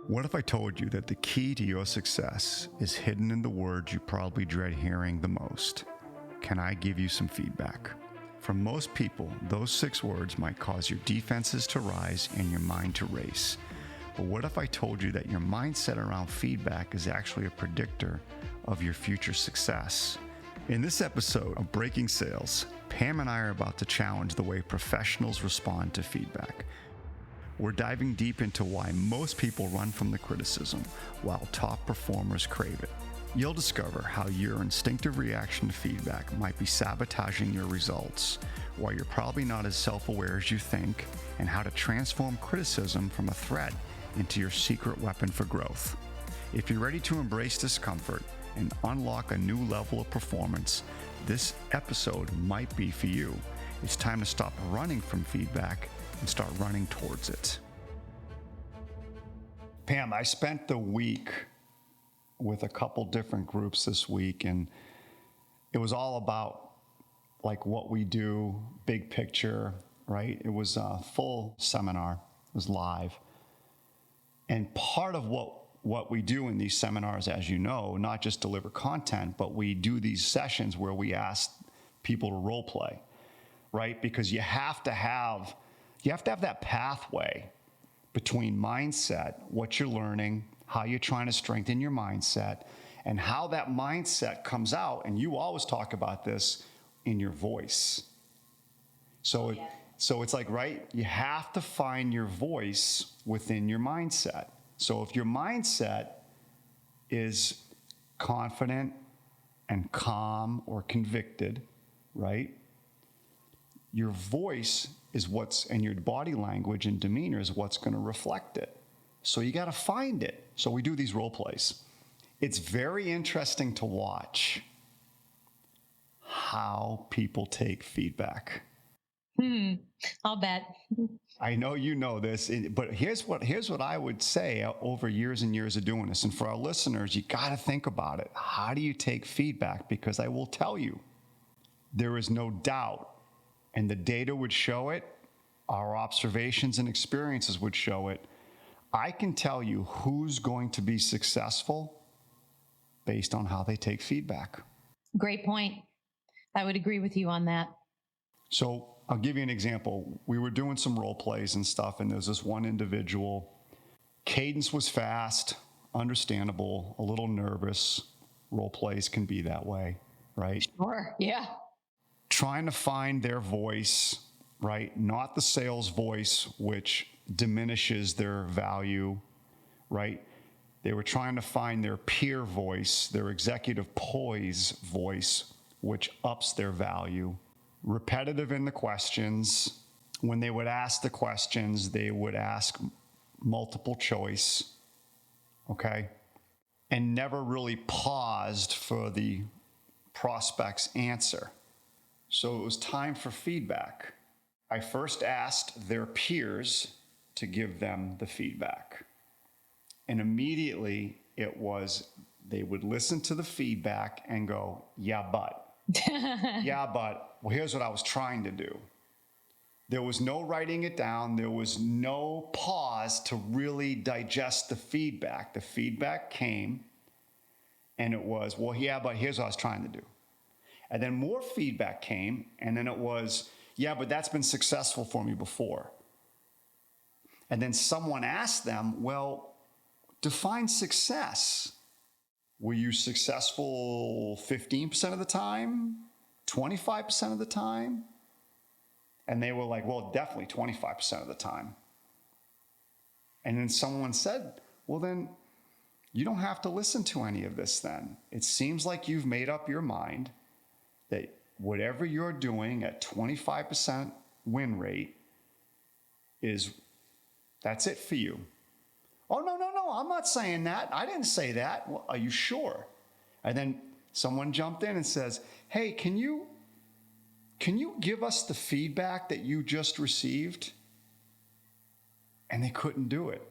What if I told you that the key to your success is hidden in the words you probably dread hearing the most? Can I give you some feedback? For most people, those 6 words might cause your defenses to rise and your mind to race. But what if I told you that your mindset around feedback is actually a predictor of your future success? In this episode of Breaking Sales, Pam and I are about to challenge the way professionals respond to feedback. We're diving deep into why most people run from the criticism while top performers crave it. You'll discover how your instinctive reaction to feedback might be sabotaging your results, why you're probably not as self-aware as you think, and how to transform criticism from a threat into your secret weapon for growth. If you're ready to embrace discomfort and unlock a new level of performance, this episode might be for you. It's time to stop running from feedback and start running towards it. Pam, I spent the week with a couple different groups this week, and it was all about like what we do, big picture, right? It was a full seminar, it was live. And part of what we do in these seminars, as you know, not just deliver content, but we do these sessions where we ask people to role play, right? Because you have to have that pathway between mindset, what you're learning, how you're trying to strengthen your mindset, and how that mindset comes out. And you always talk about this in your voice. So it's like, right, you have to find your voice within your mindset. So if your mindset is confident and calm or convicted, right, your voice is and your body language and demeanor is what's going to reflect it. So you got to find it. So we do these role plays. It's very interesting to watch how people take feedback. I'll bet. I know you know this, but here's what I would say over years and years of doing this. And for our listeners, you got to think about it. How do you take feedback? Because I will tell you, there is no doubt, and the data would show it, our observations and experiences would show it. I can tell you who's going to be successful based on how they take feedback. Great point. I would agree with you on that. So I'll give you an example. We were doing some role plays and stuff, and there's this one individual. Cadence was fast, understandable, a little nervous. Role plays can be that way, right? Sure, yeah. Trying to find their voice, right? Not the sales voice, which diminishes their value, right? They were trying to find their peer voice, their executive poise voice, which ups their value. Repetitive in the questions. When they would ask the questions, they would ask multiple choice, okay? And never really paused for the prospect's answer. So it was time for feedback. I first asked their peers to give them the feedback. And immediately they would listen to the feedback and go, yeah, but. Yeah, but, well, here's what I was trying to do. There was no writing it down. There was no pause to really digest the feedback. The feedback came and it was, well, yeah, but here's what I was trying to do. And then more feedback came, and then it was, yeah, but that's been successful for me before. And then someone asked them, well, define success. Were you successful 15% of the time? 25% of the time? And they were like, well, definitely 25% of the time. And then someone said, well, then you don't have to listen to any of this then. It seems like you've made up your mind that whatever you're doing at 25% win rate that's it for you. Oh, no, I'm not saying that. I didn't say that. Well, are you sure? And then someone jumped in and says, hey, can you give us the feedback that you just received? And they couldn't do it.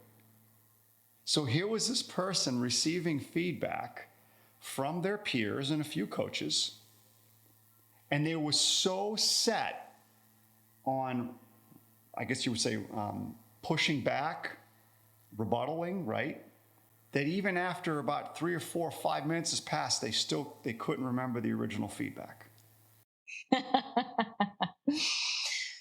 So here was this person receiving feedback from their peers and a few coaches, and they were so set on, I guess you would say, pushing back rebuttaling, right? That even after about 3 or 4 or 5 minutes has passed, they couldn't remember the original feedback.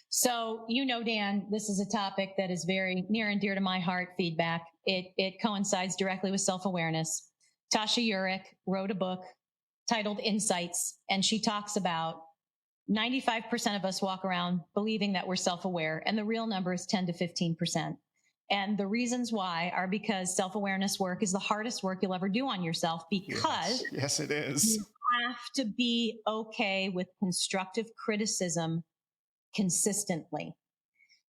So, Dan, this is a topic that is very near and dear to my heart, feedback. It coincides directly with self-awareness. Tasha Eurich wrote a book titled Insights, and she talks about 95% of us walk around believing that we're self-aware, and the real number is 10 to 15%. And the reasons why are because self-awareness work is the hardest work you'll ever do on yourself, because yes, it is. You have to be okay with constructive criticism consistently.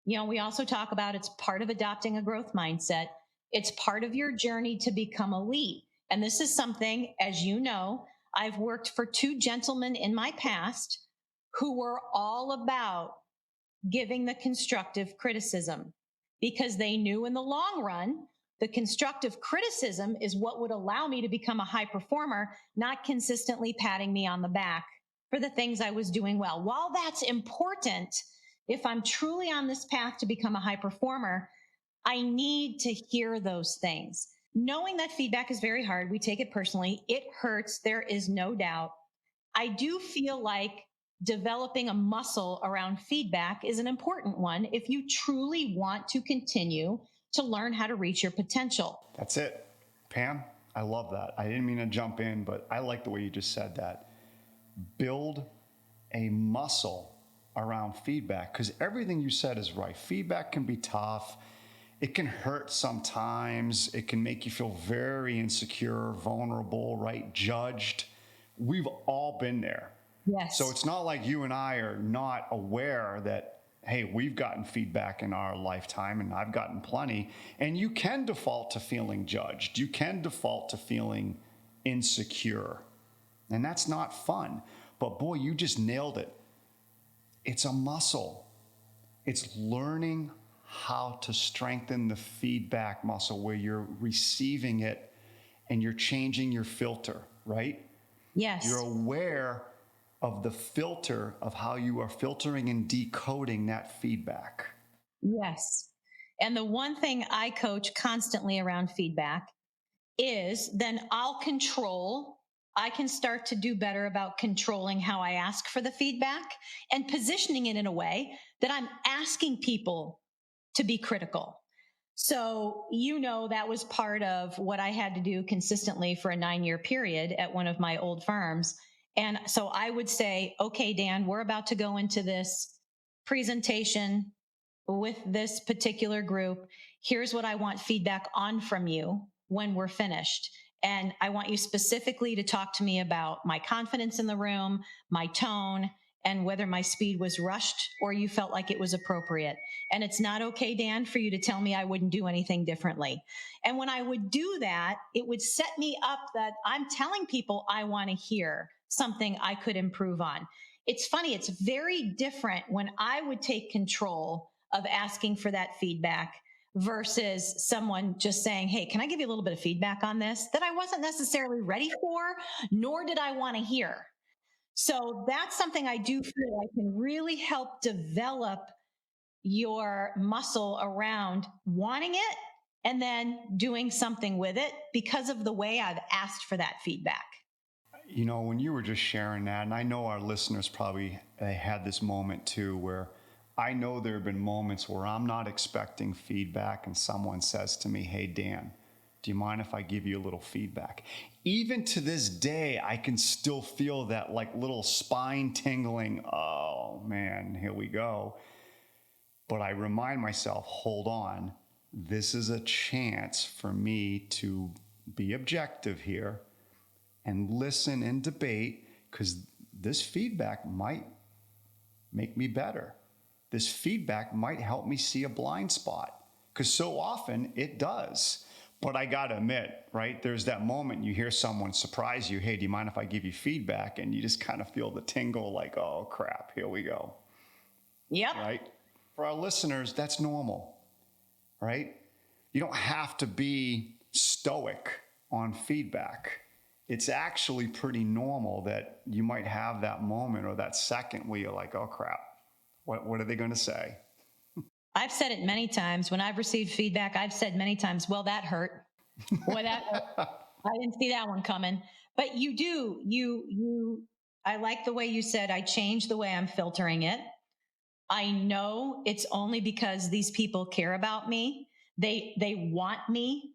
We also talk about it's part of adopting a growth mindset. It's part of your journey to become elite. And this is something, as you know, I've worked for 2 gentlemen in my past who were all about giving the constructive criticism, because they knew in the long run, the constructive criticism is what would allow me to become a high performer, not consistently patting me on the back for the things I was doing well. While that's important, if I'm truly on this path to become a high performer, I need to hear those things. Knowing that feedback is very hard. We take it personally. It hurts. There is no doubt. I do feel like developing a muscle around feedback is an important one if you truly want to continue to learn how to reach your potential. That's it. Pam, I love that. I didn't mean to jump in, but I like the way you just said that. Build a muscle around feedback, because everything you said is right. Feedback can be tough. It can hurt sometimes. It can make you feel very insecure, vulnerable, right? Judged. We've all been there. Yes. So it's not like you and I are not aware that, hey, we've gotten feedback in our lifetime, and I've gotten plenty. And you can default to feeling judged. You can default to feeling insecure. And that's not fun. But boy, you just nailed it. It's a muscle. It's learning how to strengthen the feedback muscle where you're receiving it and you're changing your filter, right? Yes. You're aware of the filter of how you are filtering and decoding that feedback. Yes. And the one thing I coach constantly around feedback is then I can start to do better about controlling how I ask for the feedback and positioning it in a way that I'm asking people to be critical. So, that was part of what I had to do consistently for a 9-year period at one of my old firms. And so I would say, okay, Dan, we're about to go into this presentation with this particular group. Here's what I want feedback on from you when we're finished. And I want you specifically to talk to me about my confidence in the room, my tone, and whether my speed was rushed or you felt like it was appropriate. And it's not okay, Dan, for you to tell me I wouldn't do anything differently. And when I would do that, it would set me up that I'm telling people I want to hear something I could improve on. It's funny. It's very different when I would take control of asking for that feedback versus someone just saying, hey, can I give you a little bit of feedback on this that I wasn't necessarily ready for, nor did I want to hear. So that's something I do feel I can really help develop your muscle around wanting it and then doing something with it because of the way I've asked for that feedback. When you were just sharing that, and I know our listeners probably had this moment too, where I know there have been moments where I'm not expecting feedback and someone says to me, hey, Dan, do you mind if I give you a little feedback? Even to this day, I can still feel that like little spine tingling. Oh man, here we go. But I remind myself, hold on, this is a chance for me to be objective here and listen and debate, because this feedback might make me better. This feedback might help me see a blind spot, because so often it does. But I got to admit, right, there's that moment you hear someone surprise you, hey, do you mind if I give you feedback? And you just kind of feel the tingle like, oh, crap, here we go. Yep. Right? For our listeners, that's normal, right? You don't have to be stoic on feedback. It's actually pretty normal that you might have that moment or that second where you're like, oh, crap, what are they going to say? I've said it many times. When I've received feedback, I've said many times, well, that hurt. Well, that hurt. I didn't see that one coming. But you do, I like the way you said, I changed the way I'm filtering it. I know it's only because these people care about me. They want me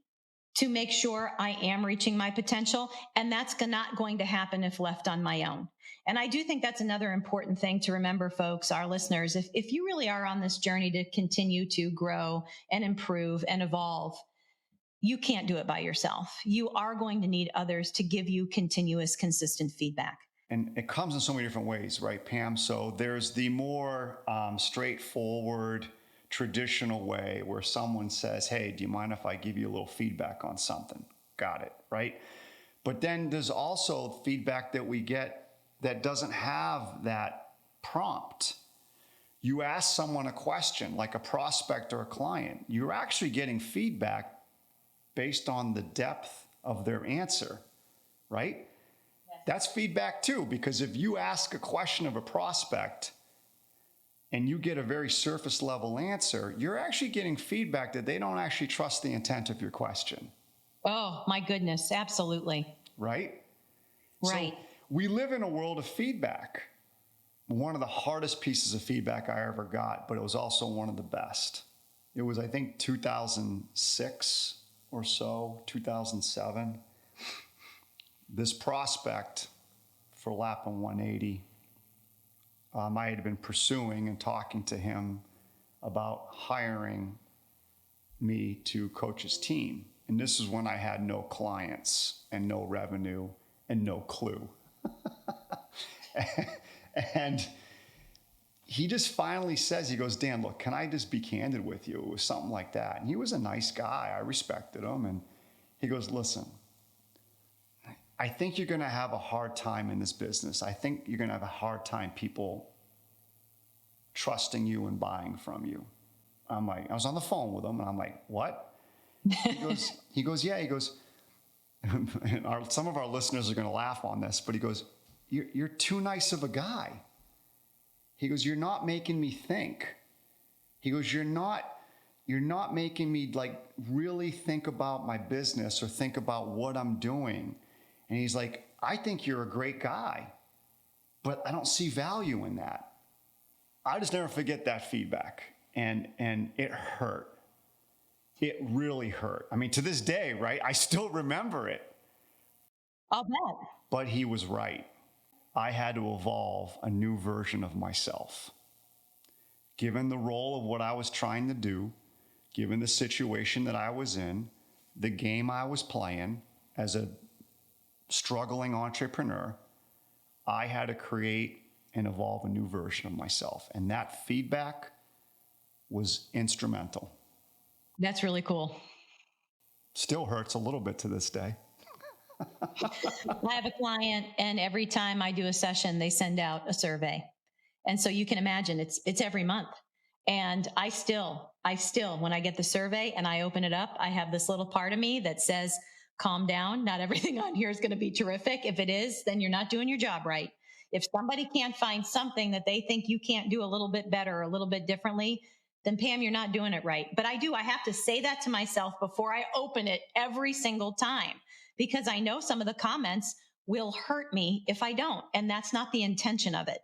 to make sure I am reaching my potential. And that's not going to happen if left on my own. And I do think that's another important thing to remember, folks, our listeners. If you really are on this journey to continue to grow and improve and evolve, you can't do it by yourself. You are going to need others to give you continuous, consistent feedback. And it comes in so many different ways, right, Pam? So there's the more straightforward, traditional way where someone says, hey, do you mind if I give you a little feedback on something? Got it, right? But then there's also feedback that we get that doesn't have that prompt. You ask someone a question, like a prospect or a client, you're actually getting feedback based on the depth of their answer, right? That's feedback too, because if you ask a question of a prospect and you get a very surface level answer, you're actually getting feedback that they don't actually trust the intent of your question. Oh, my goodness. Absolutely. Right? Right. So we live in a world of feedback. One of the hardest pieces of feedback I ever got, but it was also one of the best. It was, I think, 2006 or so, 2007. This prospect for Lapin 180, I had been pursuing and talking to him about hiring me to coach his team. And this is when I had no clients and no revenue and no clue. And he just finally says, he goes, Dan, look, can I just be candid with you? It was something like that. And he was a nice guy. I respected him. And he goes, listen, I think you're going to have a hard time in this business. I think you're going to have a hard time people trusting you and buying from you. I'm like, I was on the phone with him and I'm like, what? He goes, yeah, he goes, some of our listeners are going to laugh on this, but he goes, you're too nice of a guy. He goes, you're not making me think. He goes, you're not making me like really think about my business or think about what I'm doing. And he's like, I think you're a great guy, but I don't see value in that. I just never forget that feedback. And it hurt. It really hurt. I mean, to this day, right? I still remember it. I'll bet. But he was right. I had to evolve a new version of myself. Given the role of what I was trying to do, given the situation that I was in, the game I was playing as a struggling entrepreneur, I had to create and evolve a new version of myself. And that feedback was instrumental. That's really cool. Still hurts a little bit to this day. I have a client, and every time I do a session, they send out a survey. And so you can imagine it's every month. And I still, when I get the survey and I open it up, I have this little part of me that says, calm down. Not everything on here is going to be terrific. If it is, then you're not doing your job right. If somebody can't find something that they think you can't do a little bit better or a little bit differently, then Pam, you're not doing it right. But I have to say that to myself before I open it every single time, because I know some of the comments will hurt me if I don't. And that's not the intention of it.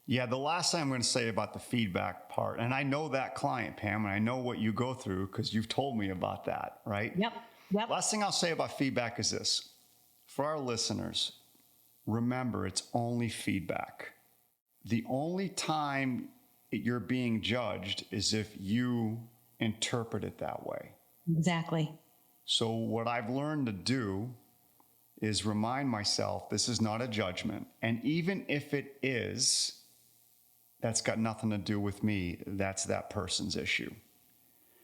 Yeah, the last thing I'm going to say about the feedback part, and I know that client, Pam, and I know what you go through because you've told me about that, right? Yep. Last thing I'll say about feedback is this. For our listeners, remember, it's only feedback. The only time you're being judged is if you interpret it that way. Exactly. So what I've learned to do is remind myself this is not a judgment. And even if it is, that's got nothing to do with me. That's that person's issue.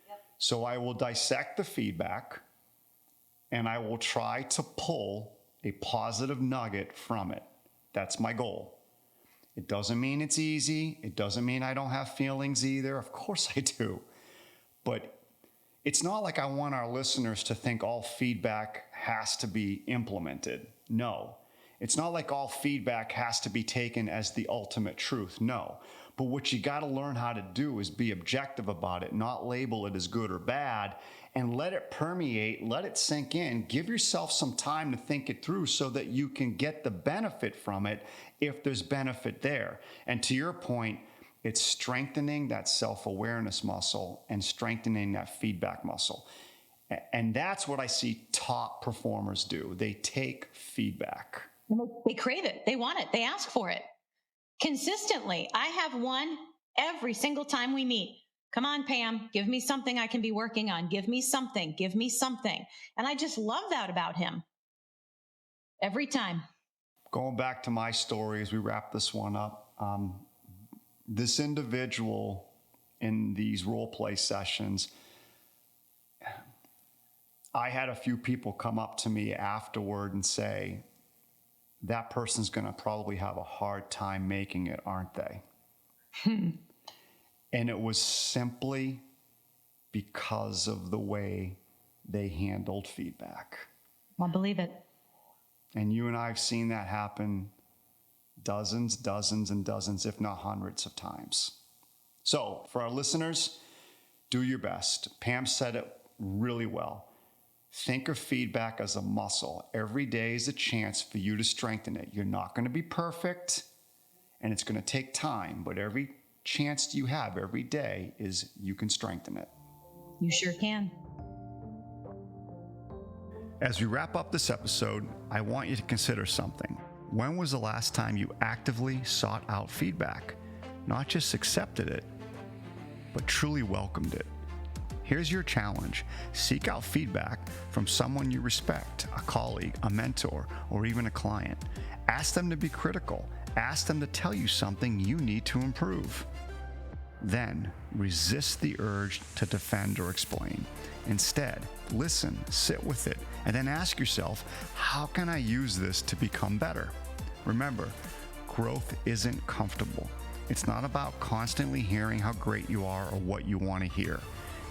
Yep. So I will dissect the feedback and I will try to pull a positive nugget from it. That's my goal. It doesn't mean it's easy. It doesn't mean I don't have feelings either. Of course I do. But it's not like I want our listeners to think all feedback has to be implemented. No. It's not like all feedback has to be taken as the ultimate truth. No. But what you got to learn how to do is be objective about it, not label it as good or bad, and let it permeate, let it sink in. Give yourself some time to think it through so that you can get the benefit from it if there's benefit there. And to your point, it's strengthening that self-awareness muscle and strengthening that feedback muscle. And that's what I see top performers do. They take feedback. They crave it. They want it. They ask for it consistently. I have one every single time we meet. Come on, Pam, give me something I can be working on. Give me something. Give me something. And I just love that about him. Every time. Going back to my story as we wrap this one up, this individual in these role play sessions, I had a few people come up to me afterward and say, that person's going to probably have a hard time making it, aren't they? And it was simply because of the way they handled feedback. I believe it. And you and I have seen that happen dozens, and dozens, if not hundreds of times. So for our listeners, do your best. Pam said it really well. Think of feedback as a muscle. Every day is a chance for you to strengthen it. You're not going to be perfect, and it's going to take time, but every chance you have every day is you can strengthen it. You sure can. As we wrap up this episode, I want you to consider something. When was the last time you actively sought out feedback? Not just accepted it, but truly welcomed it. Here's your challenge. Seek out feedback from someone you respect, a colleague, a mentor, or even a client. Ask them to be critical. Ask them to tell you something you need to improve. Then resist the urge to defend or explain. Instead, listen, sit with it, and then ask yourself, how can I use this to become better? Remember, growth isn't comfortable. It's not about constantly hearing how great you are or what you want to hear.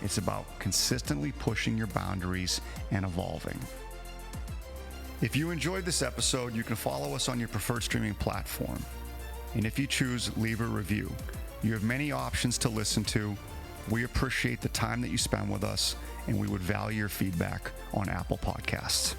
It's about consistently pushing your boundaries and evolving. If you enjoyed this episode, you can follow us on your preferred streaming platform. And if you choose, leave a review. You have many options to listen to. We appreciate the time that you spend with us, and we would value your feedback on Apple Podcasts.